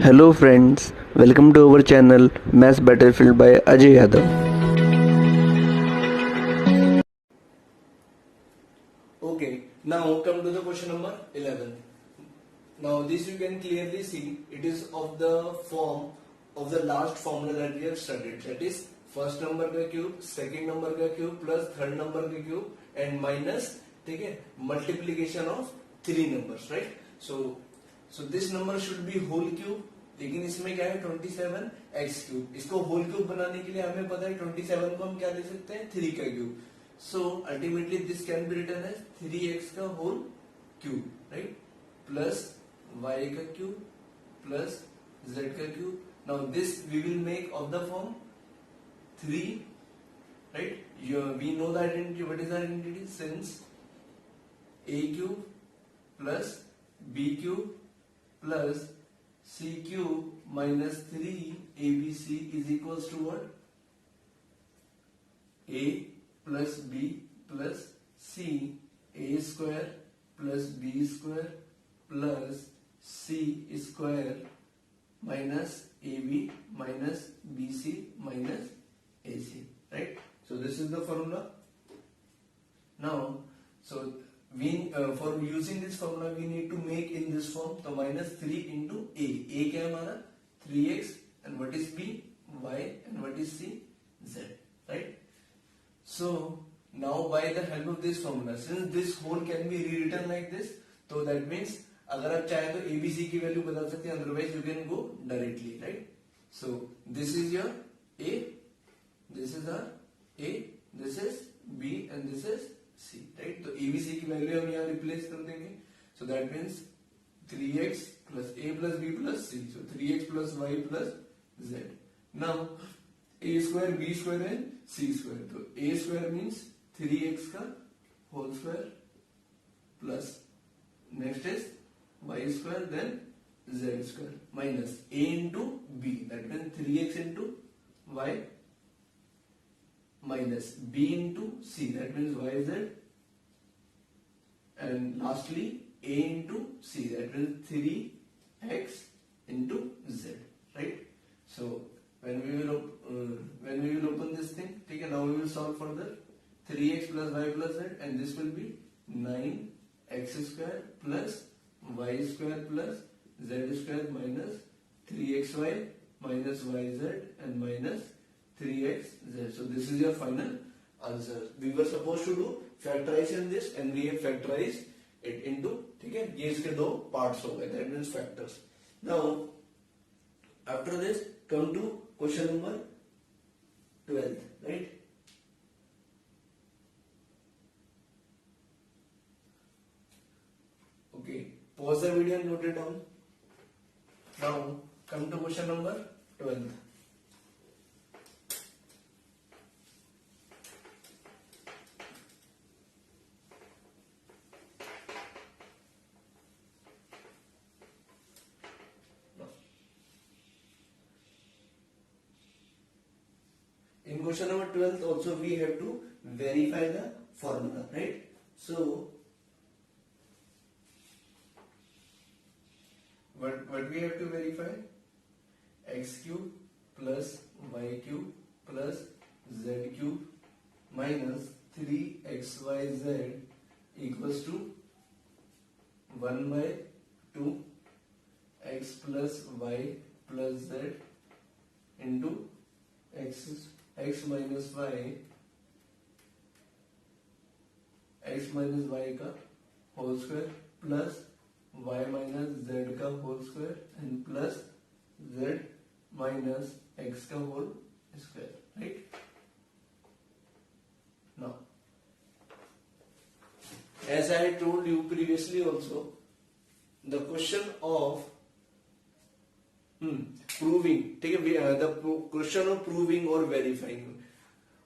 Hello friends, welcome to our channel Maths Battlefield by Ajay Yadav. Okay, now come to the question number 11. Now this you can clearly see it is of the form of the last formula that we have studied, that is first number का cube, second number का cube plus third number का cube and minus ठीक है multiplication of three numbers, right? So this number should be whole cube, लेकिन इसमें क्या है 27 x cube. इसको होल क्यूब बनाने के लिए हमें पता है 27 को हम क्या लिख सकते हैं 3 का cube. So ultimately this can be written as 3x का whole cube, right? Plus y का cube plus z का cube. Now this we will make of the form 3, right? We know the identity. What is the identity? Since a cube plus b cube plus c cube minus 3abc is equals to what? A plus b plus c, a square plus b square plus c square minus ab minus bc minus ac, right? So this is the formula. Now for using this formula we need to make in this form. So minus 3 into a क्या है हमारा 3x, and what is b, y, and what is c, z, right? So now by the help of this formula, since this whole can be rewritten like this, so that means अगर आप चाहे तो abc की value बदल सकते हैं, otherwise you can go directly, right? So this is your a, this is our a, this is b, and this is c, right? तो abc की वैल्यू हम यहाँ रिप्लेस कर देंगे. So that means 3x plus a plus b plus c. So 3x plus y plus z. Now a square, b square and c square. तो a square means 3x का whole square plus next is y square then z square minus a into b, that means 3x into y minus b into c, that means yz, and lastly a into c, that means 3x into z, right? So when we will open this thing, okay, now we will solve further. 3x plus y plus z, and this will be 9x square plus y square plus z square minus 3xy minus yz and minus 3xz. So this is your final answer. We were supposed to do factorization this, and we have factorized it into, ठीक है, ये इसके दो parts हो गए, that means factors. Now after this come to question number 12, right? Okay, pause the video and note it down. Now come to question number 12. In question number 12 also we have to verify the formula, right? So what we have to verify? X cube plus y cube plus z cube minus 3xyz equals to 1 by 2 x plus y plus z into x minus y का whole square plus y minus z का whole square and plus z minus x का whole square, right? Now as I told you previously also, the question of proving, ठीक है, the question of proving or verifying,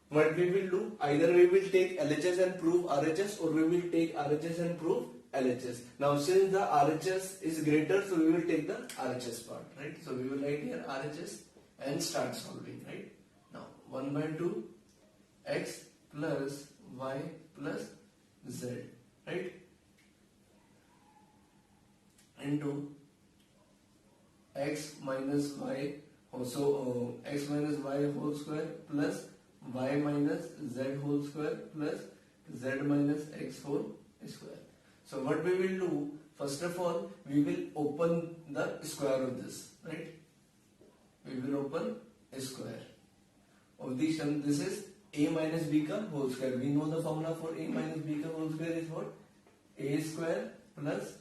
what we will do, either we will take LHS and prove RHS, or we will take RHS and prove LHS. Now since the RHS is greater, so we will take the RHS part, right? So we will write here RHS and start solving, right? Now 1 by 2 x plus y plus z, right, into x minus y also x minus y whole square plus y minus z whole square plus z minus x whole square. So what we will do, first of all we will open the square of this, right? We will open a square of this, and this is a minus b ka whole square. We know the formula for a minus b ka whole square is what? A square plus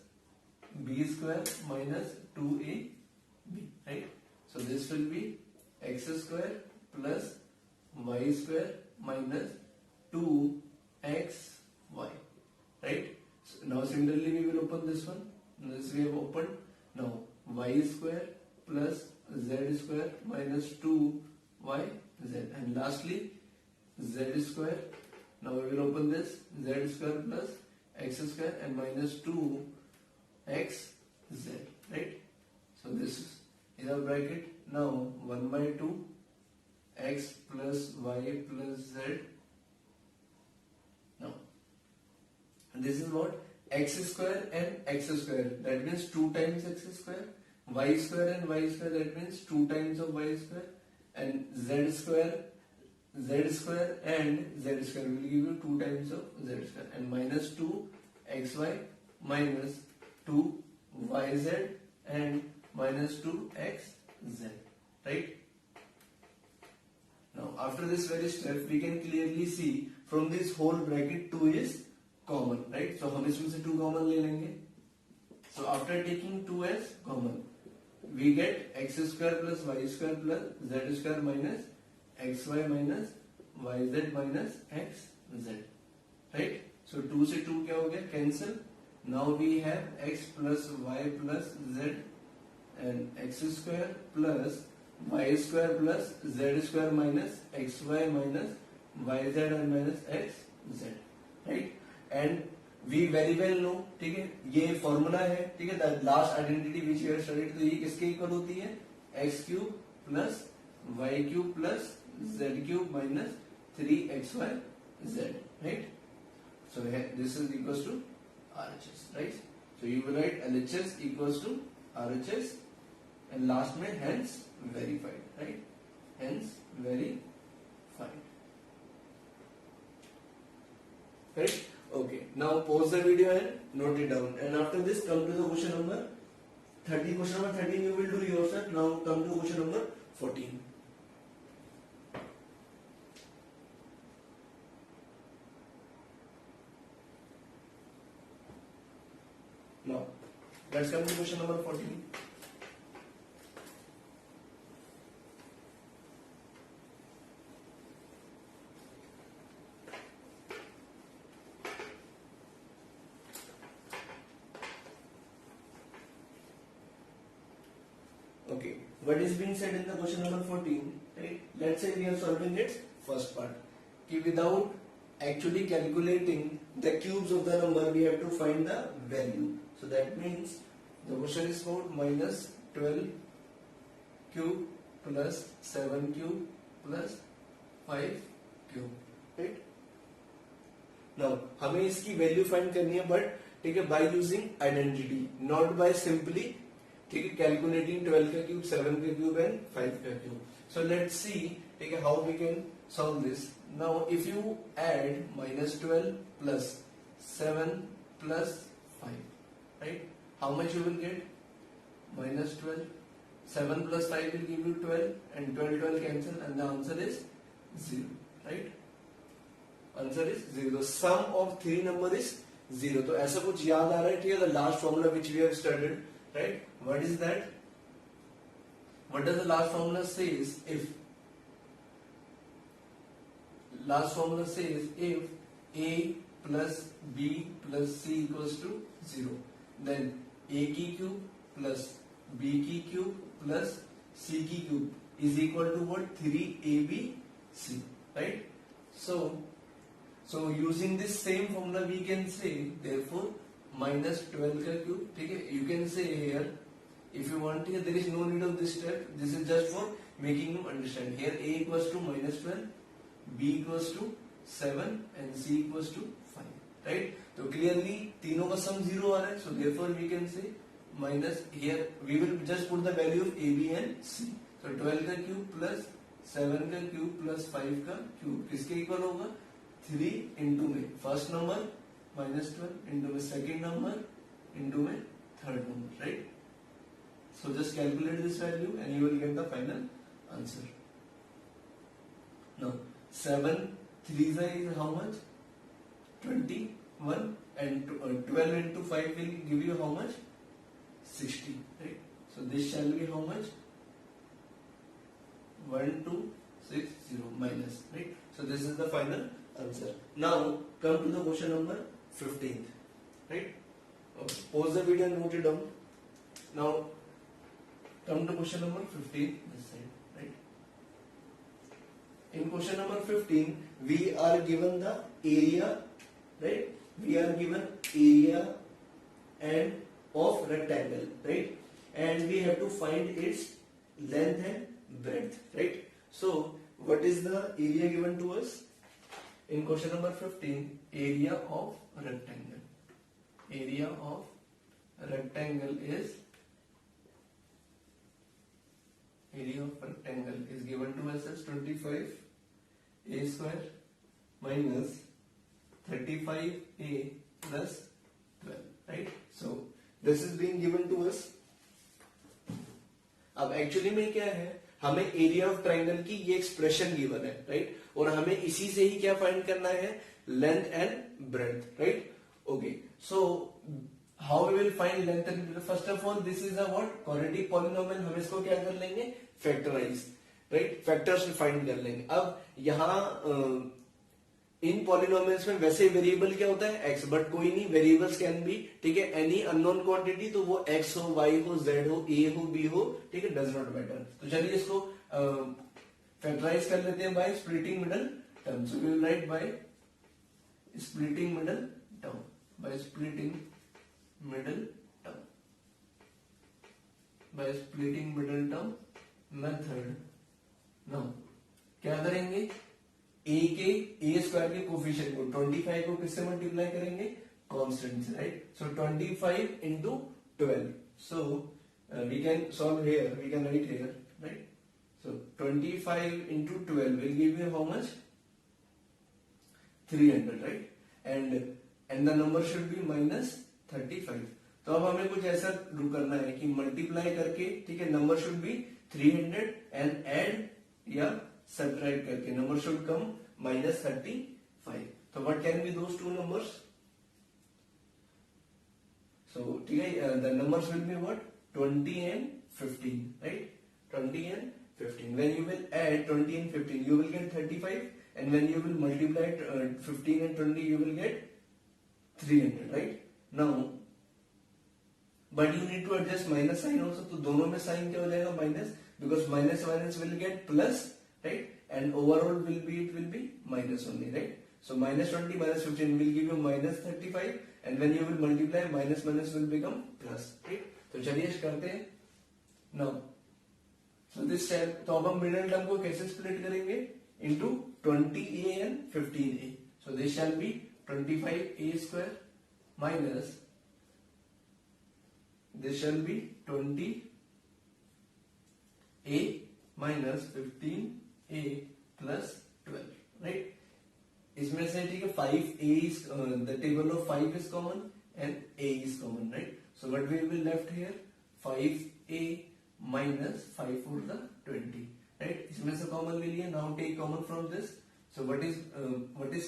b square minus 2ab, right? So this will be x square plus y square minus 2xy, right? So now similarly we will open this one. This we have opened. Now y square plus z square minus 2yz, and lastly z square. Now we will open this, z square plus x square and minus 2xz, right? So this is our bracket. Now 1 by 2 x plus y plus z. Now and this is what? X square and x square, that means 2 times x square. Y square and y square, that means 2 times of y square. And z square and z square will give you 2 times of z square, and minus 2xy minus 2yz and minus 2xz, right? Now after this very step we can clearly see from this whole bracket 2 is common, right? So हम इसमें से 2 common ले लेंगे. So after taking 2 as common, we get x square plus y square plus z square minus xy minus yz minus xz, right? So 2 से 2 क्या हो गया? Cancel. Now we have x plus y plus z and x square plus y square plus z square minus xy minus yz and minus xz, right? And we very well know, ठीक है, ये formula है, ठीक है, the last identity which you have studied. तो ये किसके equal होती है? x cube plus y cube plus z cube minus 3xyz, right? So this is equals to RHS, right? So you will write LHS equals to RHS and last में hence verified, right? Hence verified, right? Okay, now pause the video and note it down, and after this come to the question number 30. Question number 13 you will do yourself. Now come to question number 14. Now let's come to question number 14. Okay, what is being said in the question number 14, right? Let's say we are solving its first part. Okay, without actually calculating the cubes of the number, we have to find the value. So that means the question is about minus 12 cube plus 7 cube plus 5 cube, right? Now हमें इसकी value find करनी है, but ठीक है, by using identity, not by simply ठीक है calculating 12 का cube, 7 का cube and 5 का cube. So let's see ठीक है how we can solve this. Now if you add minus 12 plus 7 plus 5, right? How much you will get? Minus 12. 7 plus 5 will give you 12 and 12 cancel and the answer is 0, right? Answer is 0. The sum of three number is 0. तो ऐसा कुछ याद आ रहा है? ठीक है, the last formula which we have studied, right? What is that? What does the last formula says? If last formula says if a plus b plus c equals to 0, then a की cube plus b की cube plus c की cube is equal to what? 3abc, right? So using this same formula we can say therefore minus 12 का cube, ठीक है? You can say here, if you want here, there is no need of this step. This is just for making you understand. Here a equals to minus 12, b equals to 7 and c equals to 5, right? तो clearly तीनों का sum 0 आ रहा है. So therefore we can say minus here we will just put the value of A, B and C. So 12 का cube plus 7 का cube plus 5 का cube किसके equal होगा 3 इंटू में फर्स्ट नंबर माइनस 12 इंटू में second number into में third number, right. So just calculate this value and you will get the final answer. Now 7 3s is how much? 21 and 12 into 5 will give you how much? 60, right? So this shall be how much? 1260 minus, right? So this is the final answer. Now come to the question number 15, right? Okay. Pause the video and note it down. Now come to question number 15 this side, right? In question number 15 we are given the area, right? We are given area and of rectangle, right? And we have to find its length and breadth, right? So what is the area given to us in question number 15? Area of rectangle. Area of rectangle is given to us as 25 a square minus 35 a plus 12, right? So this is being given to us. अब actually में क्या है, हमें area of triangle की ये expression given है, right? और हमें इसी से ही क्या फाइंड करना है, length and breadth, right? Okay, so how we will find length and breadth? First of all this is a what, quadratic polynomial. हम इसको क्या कर लेंगे, फैक्टराइज, राइट? फैक्टर्स फाइंड कर लेंगे. अब यहाँ इन पॉलिनोमियल्स में वैसे वेरिएबल क्या होता है, एक्स, बट कोई नहीं, वेरिएबल्स कैन बी, ठीक है, एनी अननोन क्वांटिटी. तो वो एक्स हो, वाई हो, जेड हो, ए हो, बी हो, ठीक है, डज नॉट मैटर. तो चलिए इसको फैक्टराइज कर लेते हैं by splitting middle term. So we will write by splitting middle term, by splitting middle term, by splitting middle term method. Now क्या करेंगे, ए स्क्वायर के कोफिशिएंट को 25 को किससे मल्टीप्लाई करेंगे, कांस्टेंट से, right? So 25 into 12. So we can solve here, we can write here, right? So 25 into 12 will give you how much, 300, right? And the number should be minus 35. तो अब हमें कुछ ऐसा करना है कि मल्टीप्लाई करके, ठीक है, number should be 300 and add या सब्ट्रैक्ट करके नंबर शुड कम minus 35. तो what can be those two numbers? So ठीक है, the numbers will be what, 20 and 15, right? 20 and 15. When you will add 20 and 15, you will get 35, and when you will multiply 15 and 20, you will get 300, right? Now, but you need to adjust minus sign also. तो दोनों में sign क्या हो जाएगा, minus, because minus minus will get plus, right? And overall it will be minus only, right? So minus 20 minus 15 will give you minus 35, and when you will multiply minus minus will become plus, right? तो चलिए करते हैं. Now, so this time, तो अब हम middle term को कैसे split करेंगे, into 20a and 15a. So this shall be 25a square minus, this shall be 20a minus 15a plus 12, right? इसमें से ठीक है 5a is the table of 5 is common and a is common, right? So what we will left here, 5a minus 5 for the 20, right? इसमें से common ले लिए. Now take common from this. So what is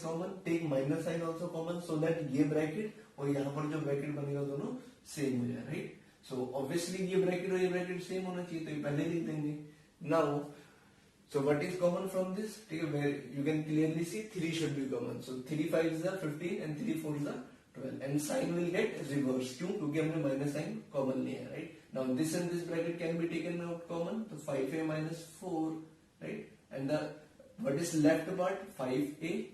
common? Take minus sign also common, so that ये bracket और यहाँ पर जो bracket बनेगा दोनों same हो जाए, right? So obviously ये bracket और ये bracket same होना चाहिए, तो ये पहले लिख देंगे. Now, so what is common from this? Where you can clearly see 3 should be common. So 3 5 is 15 and 3 4 is 12. And sign will get reversed. क्यों? क्योंकि हमने minus sign common लिया है, right? Now this and this bracket can be taken out common. So 5a minus 4, right? And what is left part? 5a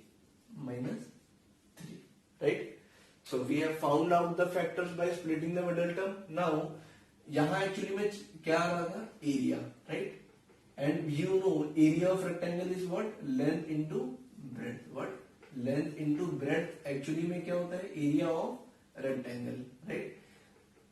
minus 3, right? So we have found out the factors by splitting the middle term. Now यहाँ actually में क्या आ रहा था? Area, right? And you know area of rectangle is what? Length into breadth. What? Length into breadth. Actually में क्या होता है? Area of rectangle, right?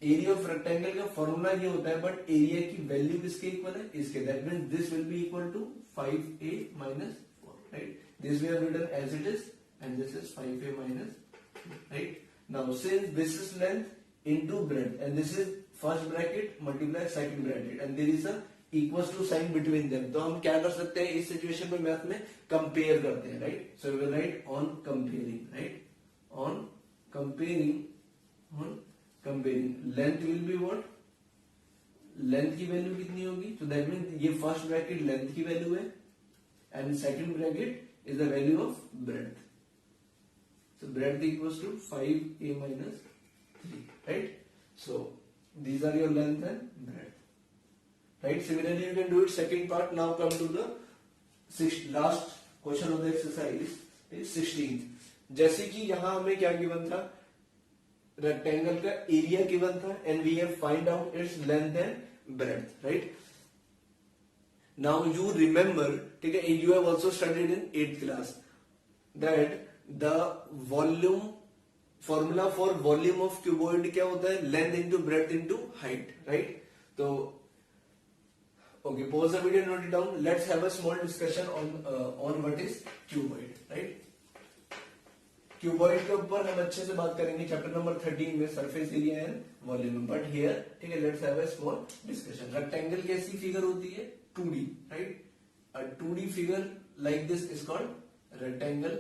Area of rectangle का फॉर्मूला ये होता है, बट एरिया की वैल्यू किसके इक्वल है, इसके. That means this will be equal to 5a minus 4, right? This we have written as it is, and this is 5a minus 4, right? Now since this is length into breadth, and this is first bracket multiply second bracket, and there is a equals to sign between them, तो हम क्या कर सकते हैं इस situation में, math में compare करते हैं, right? So we will write on comparing, right? On comparing, on comparing length will be what, length की वैल्यू कितनी होगी, तो दैट मीन ये फर्स्ट ब्रैकेट लेंथ की वैल्यू है and second bracket is the value of breadth. So breadth equals to 5a minus 3, right? So these are your length and breadth, right? Similarly you can do it second part. Now come to the last question of the exercise is 16. जैसे कि यहां हमें क्या given था, rectangle का area given था and we have find out its length and breadth, right? Now you remember, ठीक है, you have also studied in 8th class that the volume formula for volume of cuboid क्या होता है, length into breadth into height, right? तो okay, pause the video, note it down. Let's have a small discussion on what is cuboid, right? Cuboid के ऊपर हम अच्छे से बात करेंगे चैप्टर नंबर 13 में, surface area and volume. But here, ठीक है, let's have a small discussion. Rectangle कैसी फिगर होती है, 2D, right? A 2D figure like this is called rectangle.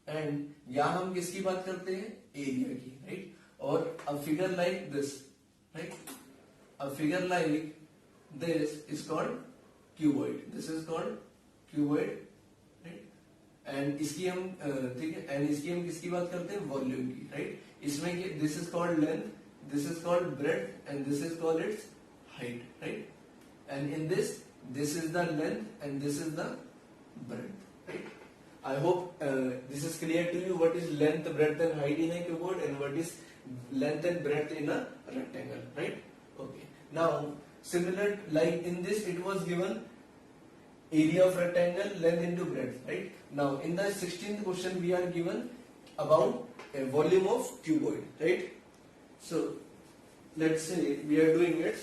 And यहां हम किसकी बात करते हैं, एरिया की, राइट? और a figure like this, right? A figure like this is called cuboid. This is called cuboid, right? And इसकी हम ठीक है, and इसकी हम किसकी बात करते हैं, वॉल्यूम की, राइट? इसमें this is called length, this is called breadth, and this is called its height, right? And in this is the length and this is the breadth, right? I hope this is clear to you. What is length, breadth, and height in a cuboid, and what is length and breadth in a rectangle, right? Okay. Now similar, like in this it was given area of rectangle, length into breadth, right? Now in the 16th question we are given about a volume of cuboid, right? So let's say we are doing it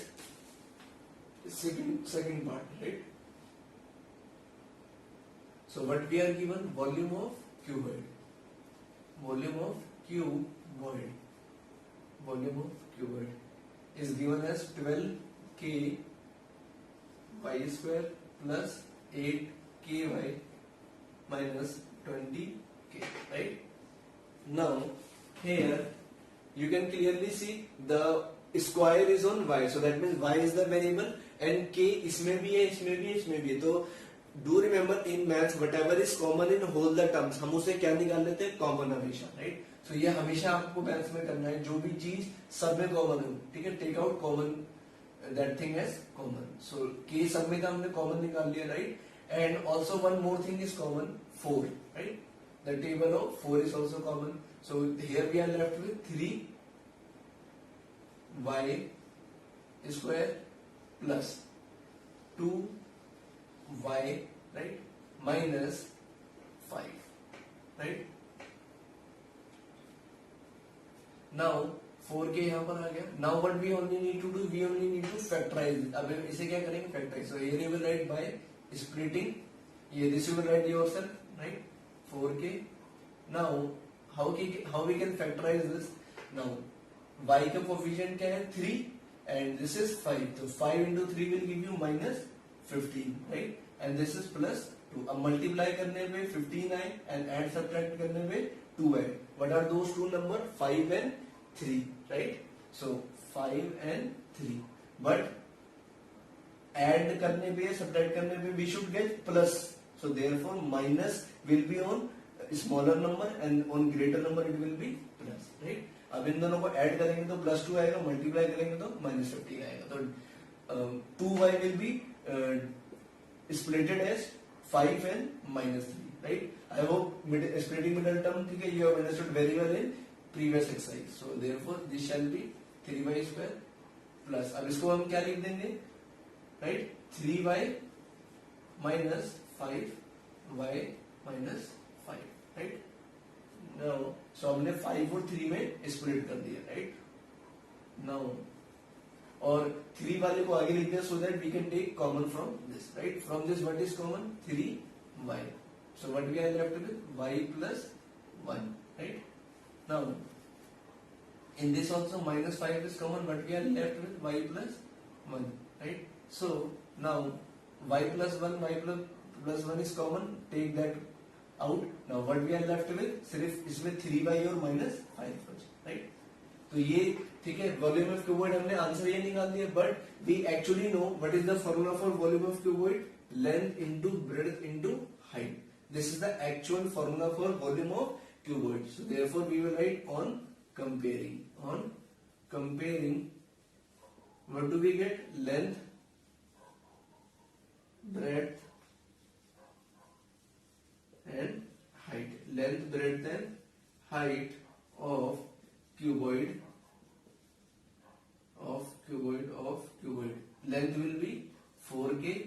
second part, right? So what we are given, volume of cuboid, volume of cuboid, volume of cuboid is given as 12k y square plus 8ky minus 20k, right? Now here you can clearly see the square is on y, so that means y is the variable and k इसमें भी है, इसमें भी है, इसमें भी है. तो do remember in maths whatever is common in whole the terms, हम उसे क्या निकाल लेते हैं, कॉमन हमेशा, राइट? तो ये हमेशा आपको मैथ्स में करना है, जो भी चीज सब में कॉमन हो, ठीक है, take out common, that thing as common. So के सब में का हमने कॉमन निकाल लिया, right? And also one more thing is common, 4, right? The table of 4 is also common. So here we are left with 3y square plus 2y, right, minus 5, right? Now 4k यहाँ पर आ गया. Now what we only need to do, we only need to factorize. अब इसे क्या करेंगे, factorize. So here you will write by splitting. ये this you will write yourself, right? 4k. Now how we can factorize this? Now y का coefficient क्या है, 3 and this is 5. So 5 into 3 will give you minus 15, right? And this is plus 2. अब multiply करने पे 15 आए and add subtract करने पे 2 आए. What are those two number? 5 and 3, right? So 5 and 3. But add करने पे, subtract करने पे we should get plus. So therefore minus will be on smaller number and on greater number it will be plus, right? अब इन दोनों को add करेंगे तो plus 2 आएगा, मल्टीप्लाई करेंगे तो माइनस 15 आएगा. तो 2y will be splitted as 5 and minus 3, right? I hope splitting middle term, ठीक है, you have understood very well in previous exercise. So therefore this shall be 3y square plus, अब इसको हम क्या लिख देंगे, right? 3y minus 5y minus 5, right? Now, so हमने 5 और 3 में स्प्लिट कर दिया, राइट? नाउ और 3 वाले को आगे लिख दिया so that we can take common from this, right? From this what is common? 3y. So what we are left with? Y plus 1, right? Now in this also minus 5 is common, but we are left with y plus 1, right? So now y plus 1, y plus 1 is common, take that out. Now what we are left with? सिर्फ इसमें 3y और minus 5 बचे, right? तो ये ठीक है, volume of cuboid हमने answer ये निकाल दिया, but we actually know what is the formula for volume of cuboid? Length into breadth into height. This is the actual formula for volume of cuboid. So therefore we will write on comparing. On comparing, what do we get? Length, breadth and height. Length, breadth and height of cuboid. Length will be 4k,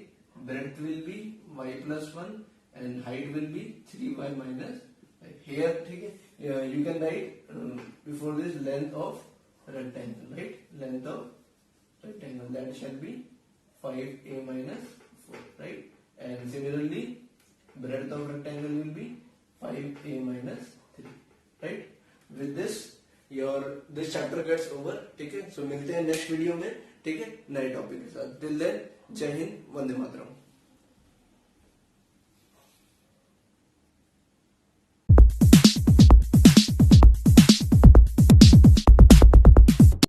breadth will be y plus 1 and height will be 3y minus 5. Here, ठीक है, you can write before this length of rectangle, right? Length of rectangle, that shall be 5a minus 4, right? And similarly, breadth of rectangle will be 5a minus 3, right? With this, this chapter gets over, ठीक है? So मिलते हैं next video में, ठीक है, नए topic के साथ. Till then, जय हिंद, वंदे मातरम.